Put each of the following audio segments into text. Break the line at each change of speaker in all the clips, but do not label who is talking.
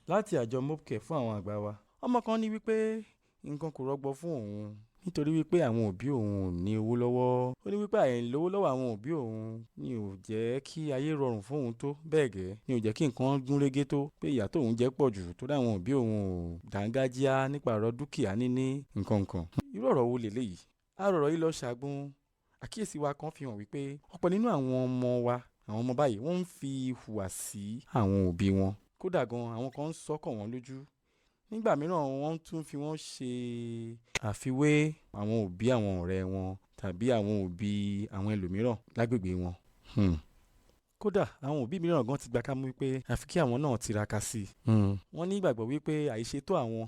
láti àjọ Mopcare fún àwọn àgbà wa. Ọmọ kan ní wípé nǹkan kò rọgbọ fún òun nítorí wípé àwọn òbí òun ò ní owó lọ́wọ́. Ó ní wípé àìlówó lọ́wọ́ àwọn òbí òun ni ò jẹ́ kí ayé rọrùn fún òun tó bẹ́ẹ̀ gẹ́, ni ò jẹ́ kí nǹkan gún régé tó, pé ìyà tóun jẹ pọ̀ jù torí àwọn òbí òun ò dángájíá nípa ọ̀rọ̀ dúkìá níní nǹkan kan. Irú ọ̀rọ̀ wo lèléyìí? Àrọ̀rọ̀ yìí lọ ṣàgbọ́n. Àkíyèsí wa kan fi hàn wípé ọ̀pọ̀ nínú àwọn ọmọ wa, àwọn ọmọ báyìí, wọ́n ń fi hùwà sí àwọn òbí wọn. Kódà gan àwọn kan ń sọ́kàn wọn lójú. Nígbà mìíràn wọ́n tún fi wọ́n ṣe àfiwé àwọn òbí àwọn ọ̀rẹ́ wọn tàbí àwọn òbí àwọn ẹlòmíràn lágbègbè wọn. Kódà àwọn òbí mìíràn gan ti gbà kámú wípé àfi kí àwọn náà tiraka sí i. Wọ́n ní ìgbàgbọ́ wípé àìṣètò àwọn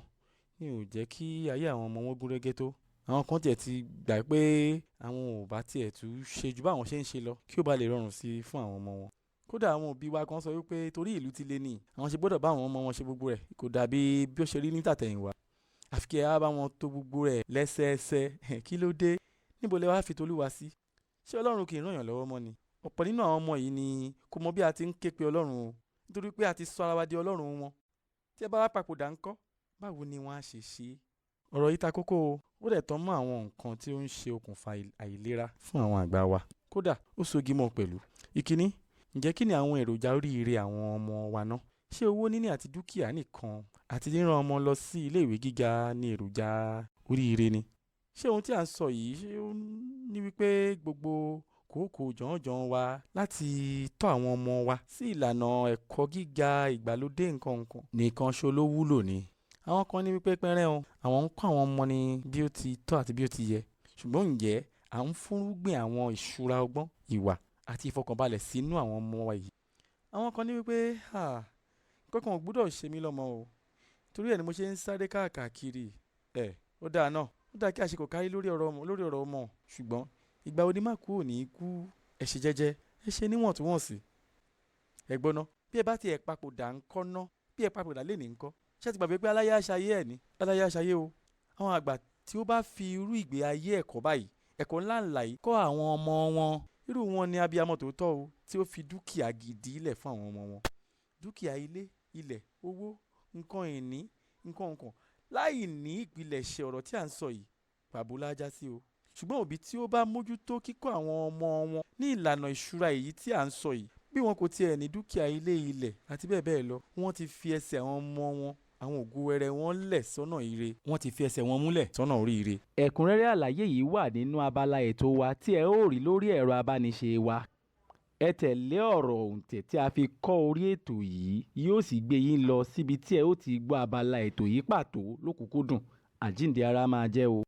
ni ò jẹ́ kí ayé àwọn ọmọ wọn gún régé tó. Àwọn kan tiẹ̀ ti gbà pé àwọn ò bá tiẹ̀ tún ṣe ju báwọn ṣe ń ṣe lọ kí ó bá lè rọrùn sí i fún àwọn ọmọ wọn. Kódà àwọn òbí wa kan sọ wípé torí ìlú ti le ní àwọn ṣe gbọ́dọ̀ bá àwọn ọmọ wọn ṣe gbogbo rẹ̀, kò dàbí bí ó ṣe rí ní tàtẹ̀yìnwá. Àfi kí ẹ á bá wọn tó gbogbo rẹ̀ lẹ́sẹẹsẹ. Kí ló dé? Níbo lẹ wá fi tolúwa sí? Ṣé Ọlọ́run kì í ràn yàn lọ́wọ́ mọ́ ni? Ọ̀pọ̀ nínú àwọn ọmọ yìí ni kò mọ bí a ti ń ké pe Ọlọ́run o, nítorí pé a ti sọ ara wa di Ọlọ́run wọn. Tí ẹ bá wá papòdà ńkọ́, báwo ni wọ́n á ṣe ṣe? Ọ̀rọ̀ yìí ta kókó o, ó dẹ̀ tán mọ́ àwọn nǹkan tí ó ń ṣe okùnfà àìlera fún àwọn àgbà wa. Kódà ó sogi mọ́ pẹ̀lú. Ìkíní, ǹjẹ́ kí ni àwọn èròjà oríire àwọn ọmọ wa náà? Ṣé owó níní àti dúkìá nìkan àti ríran ọmọ lọ sí ilé ìwé gíga ní èròjà oríire ni? Ṣé ohun tí à ń sọ yìí ṣé ó ní wípé gbogbo kòókòó jọ̀ọ́jọ̀ọ́ wa láti tọ́ àwọn ọmọ wa sí ìlànà ẹ̀kọ́ gíga ìgbàlódé nìkan ṣo ló wúlò ni? Àwọn kan ní wípé pẹ́rẹ́ o, àwọn ń kọ́ àwọn ọmọ ní bí ó ti tọ́ àti bí ó ti yẹ. Ṣùgbọ́n ǹjẹ́ à ń fúnrúgbìn àwọn ìṣúra ọgbọ́n, ìwà àti ìfọkànbalẹ̀ sínú àwọn ọmọ wa yìí? Àwọn kan ní wípé kankan ò gbúdọ̀ ṣe mí lọ́mọ o, torí ẹ̀ ni mo ṣe ń sáré káàkiri. Ó dáa náà, ó dáa kí a ṣe kò kárí lórí ọ̀rọ̀ ọmọ, ṣùgbọ́n ìgbà òní má kú òní kú. Ẹ ṣe jẹ́jẹ́, ẹ ṣe níwọ̀ntúnwọ̀nsì. Ẹ gbọ́ ná, bí ẹ bá ti ẹ̀ papòdà ńkọ́ ná, bí ẹ papòdà lé ní ńkọ́, ṣé ti gbàgbé pé aláyé àṣàyé ẹ̀ ní? Aláyé àṣàyé o. Àwọn àgbà tí ó bá fi irú ìgbé ayé ẹ̀kọ́ báyìí, ẹ̀kọ́ ńláńlá yìí kọ́ àwọn ọmọ wọn, irú wọn ni abiyamọ tòótọ́ o, tí ó fi dúkìá gidi lẹ̀ fún àwọn ọmọ wọn. Dúkìá ilé, ilẹ̀, owó, nǹkan ìní, nǹkan láì ní ìpilẹ̀ṣẹ̀ ọ̀rọ̀ tí à ń sọ yìí, pàbó lájá sí o. Ṣùgbọ́n òbí tí ó bá mójútó kíkọ́ àwọn ọmọ wọn ní ìlànà ìṣúra èyí tí à ń sọ yìí, bí wọn kò tiẹ̀ ní dúkìá ilé, ilẹ̀ àti bẹ́ẹ̀ bẹ́ẹ̀ lọ, wọ́n ti fi ẹsẹ̀ àwọn ọmọ wọn, àwọn ògo wẹrẹ wọn lẹ̀ sọ́nà ire, wọ́n ti fi ẹsẹ̀ wọn múlẹ̀ sọ́nà oríire.
Ẹ̀kúnrẹ́rẹ́ àlàyé yìí wà nínú abala ètò wa tí ẹ ó rí lórí ẹ̀rọ abániṣe wa. Ẹ tẹ̀lé ọ̀rọ̀ òǹtẹ̀ tí a fi kọ́ orí ètò yìí, yóò sì gbé yín lọ síbi tí ẹ ó ti gbọ́ abala ètò yìí pàtó lókùnkúndùn. Àjíǹde ara máa jẹ́ o.